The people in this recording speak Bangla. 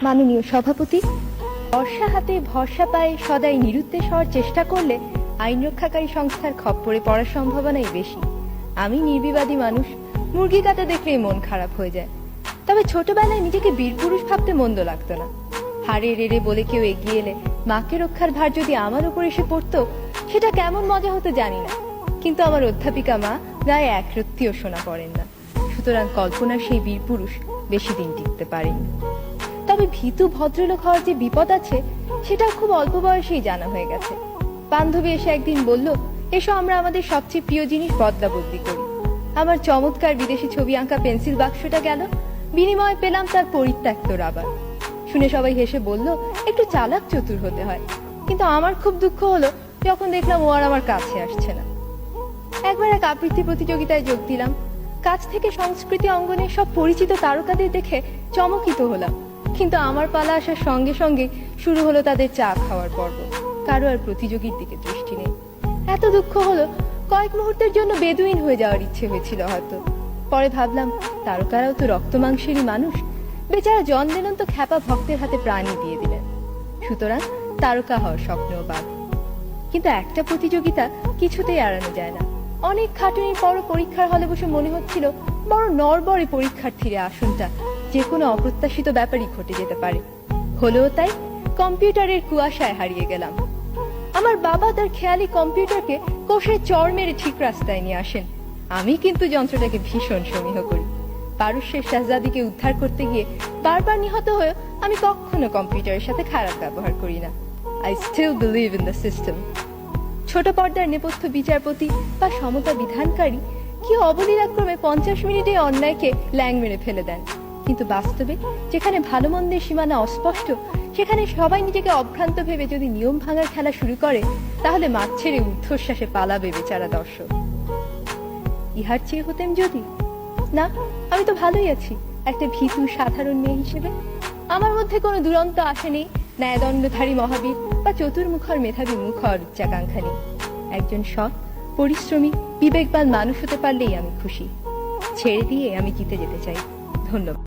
মাননীয় সভাপতি, বর্ষা হাতে ভরসা পায়ে সদাই নিরুদ্দেশ হওয়ার চেষ্টা করলে আইন রক্ষাকারী সংস্থার খপ্পরে পড়ার সম্ভাবনাই বেশি। আমি নির্বিবাদী মানুষ, মুরগি কাটা দেখলেই মন খারাপ হয়ে যায়। তবে ছোটবেলায় নিজেকে বীরপুরুষ ভাবতে মন্দ লাগতো না। হারে রেড়ে বলে কেউ এগিয়ে এলে মাকে রক্ষার ভার যদি আমার উপর এসে পড়তো, সেটা কেমন মজা হতো জানি না। কিন্তু আমার অধ্যাপিকা মা গায়ে এক রত্তিও শোনা পড়েন না, সুতরাং কল্পনার সেই বীরপুরুষ বেশি দিন টিকতে পারেনি। তবে ভীতু ভদ্রলোক হওয়ার যে বিপদ আছে, সেটাও খুব অল্প বয়সেই জানা হয়ে গেছে। বান্ধবী এসে একদিন বলল, এসো আমরা আমাদের সবচেয়ে প্রিয় জিনিস বদলা বদলি করি। আমার চমৎকার বিদেশি ছবি আঁকা পেন্সিল বাক্সটা গেল, বিনিময়ে পেলাম তার পরিত্যক্ত রাবার। শুনে সবাই হেসে বলল, একটু চালাক চতুর হতে হয়। কিন্তু আমার খুব দুঃখ হলো যখন দেখলাম ও আর আমার কাছে আসছে না। একবার এক আবৃত্তি প্রতিযোগিতায় যোগ দিলাম। কাছ থেকে সংস্কৃতি অঙ্গনে সব পরিচিত তারকাদের দেখে চমকিত হলাম, কিন্তু আমার পালা আসার সঙ্গে সঙ্গে শুরু হলো তাদের চা খাওয়ার পর্ব। কারো আর প্রতিযোগীর দিকে দৃষ্টি নেই। এত দুঃখ হলো, কয়েক মুহূর্তের জন্য বেদুইন হয়ে যাওয়ার ইচ্ছে হয়েছিল হয়তো। পরে ভাবলাম, তারকারাও তো রক্ত মাংসেরই মানুষ। বেচারা জন লেনন তো খ্যাপা ভক্তের হাতে প্রাণই দিয়ে দিলেন। সুতরাং তারকা হওয়ার স্বপ্নও বাদ। কিন্তু একটা প্রতিযোগিতা কিছুতেই এড়ানো যায় না। অনেক খাটুনির পরও পরীক্ষার হলে বসে মনে হচ্ছিল, বড় নড়বড়ে পরীক্ষার্থীরা আসনটা, যে কোনো অপ্রত্যাশিত ব্যাপারই ঘটে যেতে পারে। হলেও তাই, কম্পিউটারের কুয়াশায় হারিয়ে গেলাম। আমার বাবা তার খেয়ালি কম্পিউটারকে কোষে চড় মেরে ঠিক রাস্তায় নিয়ে আসেন। আমি কিন্তু যন্ত্রটাকে ভীষণ সমীহ করি। পারস্যের শাহজাদিকে উদ্ধার করতে গিয়ে বারবার নিহত হয়ে আমি কখনো কম্পিউটারের সাথে খারাপ ব্যবহার করি না। I still believe in the system. ছোট পর্দার নেপথ্য বিচারপতি বা সমতা বিধানকারী কি অবলীলাক্রমে 50 মিনিটে অন্যায়কে ল্যাং মেরে ফেলে দেন। কিন্তু বাস্তবে যেখানে ভালো মন্দের সীমানা অস্পষ্ট, সেখানে সবাই নিজেকে অভ্রান্ত ভেবে যদি নিয়ম ভাঙার খেলা শুরু করে, তাহলে মাঠ ছেড়ে ঊর্ধ্বশ্বাসে পালাবে বেচারা দর্শক। ইহার চেয়ে হতেম যদি না, আমি তো ভালোই আছি একটা ভীতু সাধারণ মেয়ে হিসেবে। আমার মধ্যে কোনো দুরন্ত আশা নেই, ন্যায়দণ্ডধারী মহাবীর বা চতুর্মুখর মেধাবী মুখ হওয়ার উচ্চাকাঙ্ক্ষা নেই। একজন সৎ, পরিশ্রমী, বিবেকবান মানুষ হতে পারলেই আমি খুশি। ছেড়ে দিয়ে আমি জিতে যেতে চাই। ধন্যবাদ।